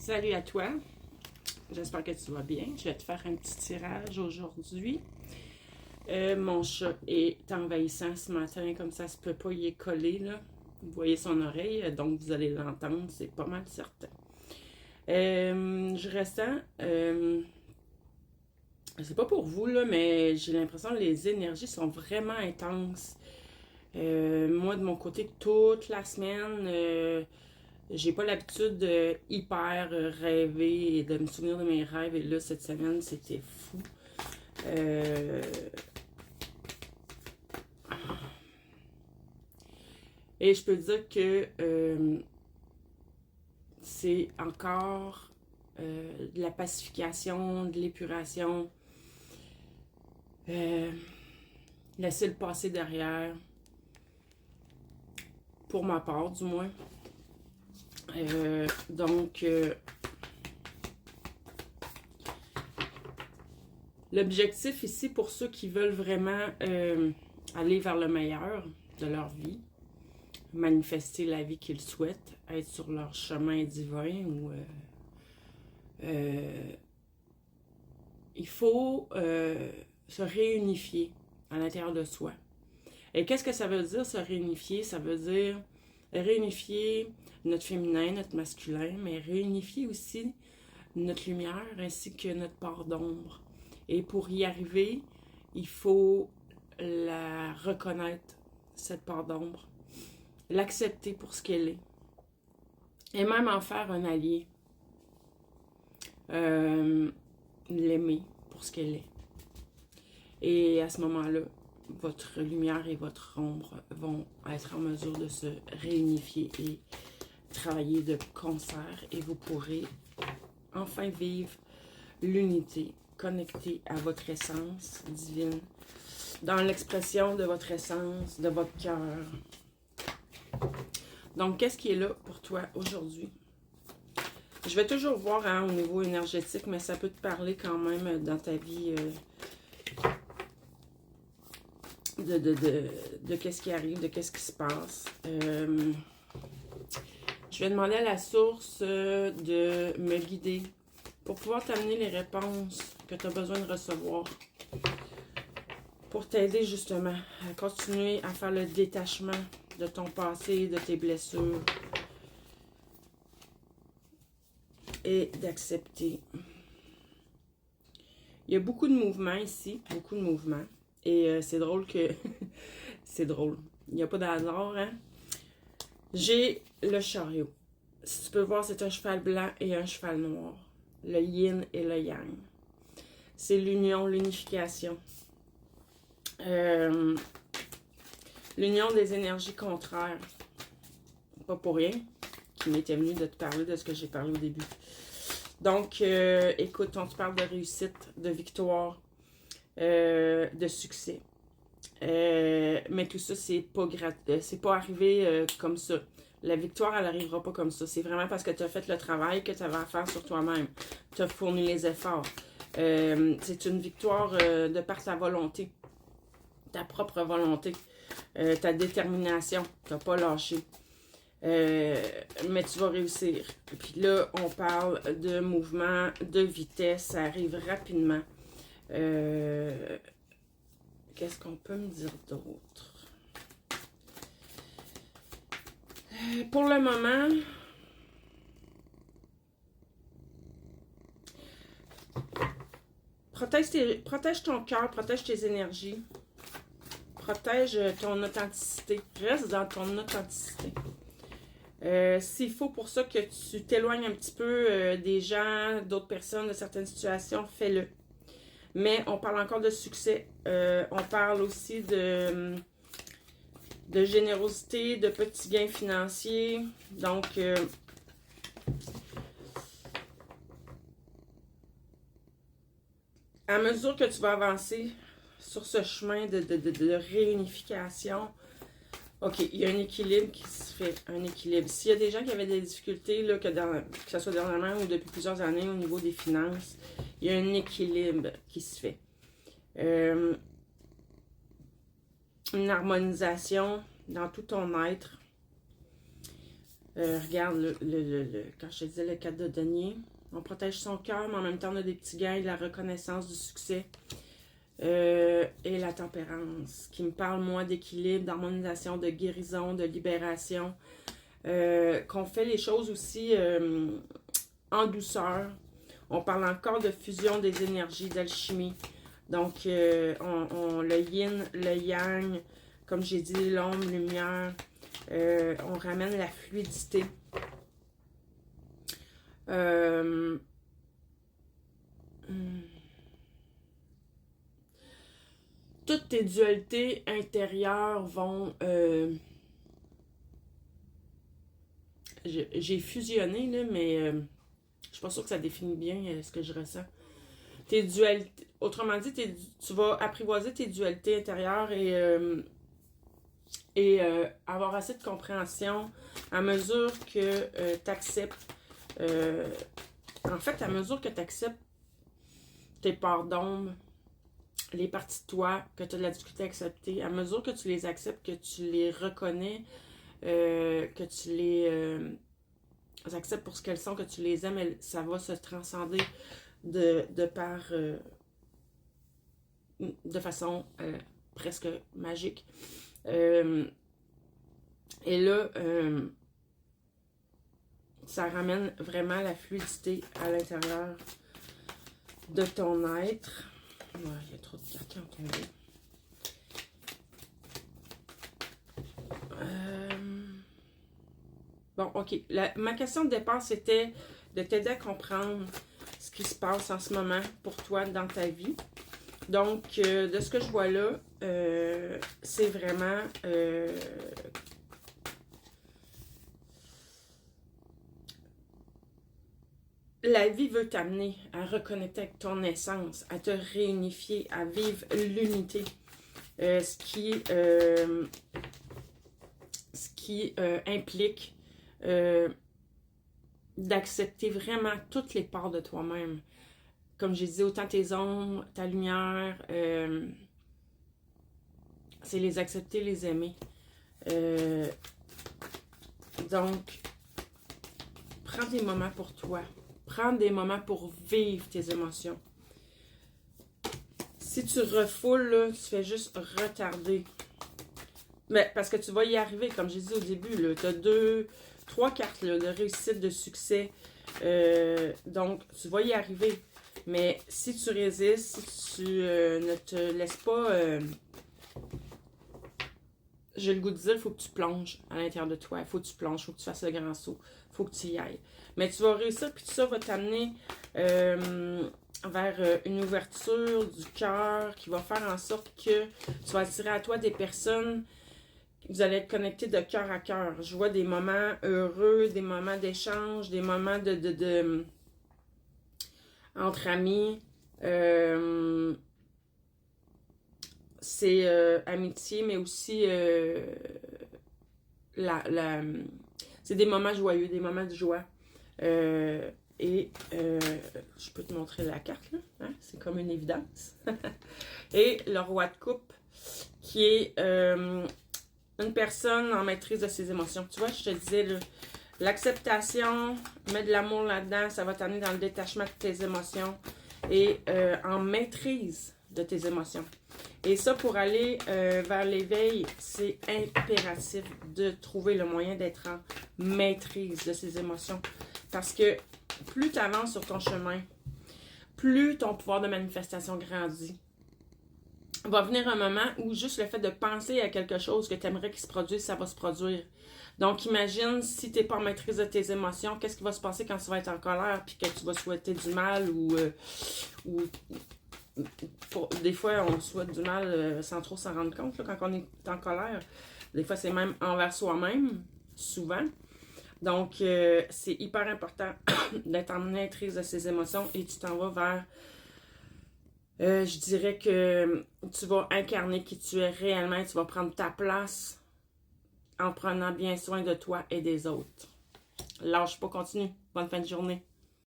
Salut à toi, j'espère que tu vas bien. Je vais te faire un petit tirage aujourd'hui. Mon chat est envahissant ce matin, comme ça se peut pas y est collé là. Vous voyez son oreille, donc vous allez l'entendre, c'est pas mal certain. Je ressens, c'est pas pour vous là, mais j'ai l'impression que les énergies sont vraiment intenses. Moi de mon côté, toute la semaine, j'ai pas l'habitude de hyper rêver et de me souvenir de mes rêves. Et là, cette semaine, c'était fou. Et je peux dire que c'est encore de la pacification, de l'épuration. Laisser le passé derrière. Pour ma part, du moins. Donc, l'objectif ici, pour ceux qui veulent vraiment aller vers le meilleur de leur vie, manifester la vie qu'ils souhaitent, être sur leur chemin divin, ou il faut se réunifier à l'intérieur de soi. Et qu'est-ce que ça veut dire, se réunifier? Ça veut dire réunifier notre féminin, notre masculin, mais réunifier aussi notre lumière ainsi que notre part d'ombre. Et pour y arriver, il faut la reconnaître, cette part d'ombre, l'accepter pour ce qu'elle est, et même en faire un allié, l'aimer pour ce qu'elle est. Et à ce moment-là, votre lumière et votre ombre vont être en mesure de se réunifier et travailler de concert, et vous pourrez enfin vivre l'unité, connectée à votre essence divine, dans l'expression de votre essence, de votre cœur. Donc, qu'est-ce qui est là pour toi aujourd'hui? Je vais toujours voir au niveau énergétique, mais ça peut te parler quand même dans ta vie de qu'est-ce qui arrive, de qu'est-ce qui se passe. Je vais demander à la source de me guider pour pouvoir t'amener les réponses que tu as besoin de recevoir, pour t'aider justement à continuer à faire le détachement de ton passé, de tes blessures, et d'accepter. Il y a beaucoup de mouvements ici, beaucoup de mouvements. Et c'est drôle que... c'est drôle. Il n'y a pas de hasard, hein? J'ai le chariot. Si tu peux voir, c'est un cheval blanc et un cheval noir. Le yin et le yang. C'est l'union, l'unification. L'union des énergies contraires. Pas pour rien qui m'était venu de te parler de ce que j'ai parlé au début. Donc, écoute, on te parle de réussite, de victoire, de succès. Mais tout ça, c'est pas arrivé comme ça. La victoire, elle n'arrivera pas comme ça. C'est vraiment parce que tu as fait le travail que tu avais à faire sur toi-même. Tu as fourni les efforts. C'est une victoire de par ta volonté. Ta propre volonté. Ta détermination. Tu n'as pas lâché. Mais tu vas réussir. Et puis là, on parle de mouvement, de vitesse. Ça arrive rapidement. Qu'est-ce qu'on peut me dire d'autre? Pour le moment, protège ton cœur, protège tes énergies, protège ton authenticité. Reste dans ton authenticité. S'il faut pour ça que tu t'éloignes un petit peu des gens, d'autres personnes, de certaines situations, fais-le. Mais on parle encore de succès. On parle aussi de générosité, de petits gains financiers. Donc, à mesure que tu vas avancer sur ce chemin de réunification, OK, il y a un équilibre qui se fait, un équilibre. S'il y a des gens qui avaient des difficultés, là, que ce soit dernièrement ou depuis plusieurs années au niveau des finances, il y a un équilibre qui se fait. Une harmonisation dans tout ton être. Regarde, quand je te disais le 4 de denier, on protège son cœur, mais en même temps, on a des petits gains, de la reconnaissance, du succès. Et la tempérance, qui me parle, moi, d'équilibre, d'harmonisation, de guérison, de libération. Qu'on fait les choses aussi en douceur. On parle encore de fusion des énergies, d'alchimie. Donc, le yin, le yang, comme j'ai dit, l'ombre, lumière. On ramène la fluidité. Toutes tes dualités intérieures vont... j'ai fusionné, là, mais je suis pas sûre que ça définit bien ce que je ressens. Tes dualités... Autrement dit, tu vas apprivoiser tes dualités intérieures et avoir assez de compréhension à mesure que tu acceptes. En fait, à mesure que tu acceptes tes parts d'ombre, les parties de toi que tu as de la difficulté à accepter, à mesure que tu les acceptes, que tu les reconnais, que tu les acceptes pour ce qu'elles sont, que tu les aimes, ça va se transcender de façon presque magique. Et là, ça ramène vraiment la fluidité à l'intérieur de ton être. Ouais, il y a trop de cartes qui ont tombé. Bon, ok. Ma question de départ, c'était de t'aider à comprendre ce qui se passe en ce moment pour toi dans ta vie. Donc, de ce que je vois là, c'est vraiment... la vie veut t'amener à reconnecter avec ton essence, à te réunifier, à vivre l'unité. Ce qui implique d'accepter vraiment toutes les parts de toi-même. Comme j'ai dit, autant tes ombres, ta lumière, c'est les accepter, les aimer. Donc, prends des moments pour toi. Prends des moments pour vivre tes émotions. Si tu refoules, là, tu fais juste retarder. Mais parce que tu vas y arriver, comme j'ai dit au début, tu as 3 cartes là, de réussite, de succès. Donc, tu vas y arriver. Mais si tu résistes, si tu ne te laisses pas... j'ai le goût de dire, il faut que tu plonges à l'intérieur de toi. Il faut que tu plonges, il faut que tu fasses le grand saut. Il faut que tu y ailles. Mais tu vas réussir, puis tout ça va t'amener vers une ouverture du cœur qui va faire en sorte que tu vas attirer à toi des personnes, vous allez être connectés de cœur à cœur. Je vois des moments heureux, des moments d'échange, des moments entre amis. C'est amitié, mais aussi c'est des moments joyeux, des moments de joie. Je peux te montrer la carte, là. Hein? C'est comme une évidence. Et le roi de coupe, qui est une personne en maîtrise de ses émotions. Tu vois, je te disais, l'acceptation, mettre de l'amour là-dedans, ça va t'amener dans le détachement de tes émotions et en maîtrise de tes émotions. Et ça, pour aller vers l'éveil, c'est impératif de trouver le moyen d'être en maîtrise de ses émotions. Parce que plus tu avances sur ton chemin, plus ton pouvoir de manifestation grandit. Va venir un moment où juste le fait de penser à quelque chose que tu aimerais qu'il se produise, ça va se produire. Donc, imagine si tu n'es pas en maîtrise de tes émotions, qu'est-ce qui va se passer quand tu vas être en colère puis que tu vas souhaiter du mal ou des fois, on souhaite du mal sans trop s'en rendre compte là, quand on est en colère. Des fois, c'est même envers soi-même, souvent. Donc, c'est hyper important d'être en maîtrise de ses émotions et tu t'en vas vers... je dirais que tu vas incarner qui tu es réellement et tu vas prendre ta place en prenant bien soin de toi et des autres. Lâche pas, continue. Bonne fin de journée.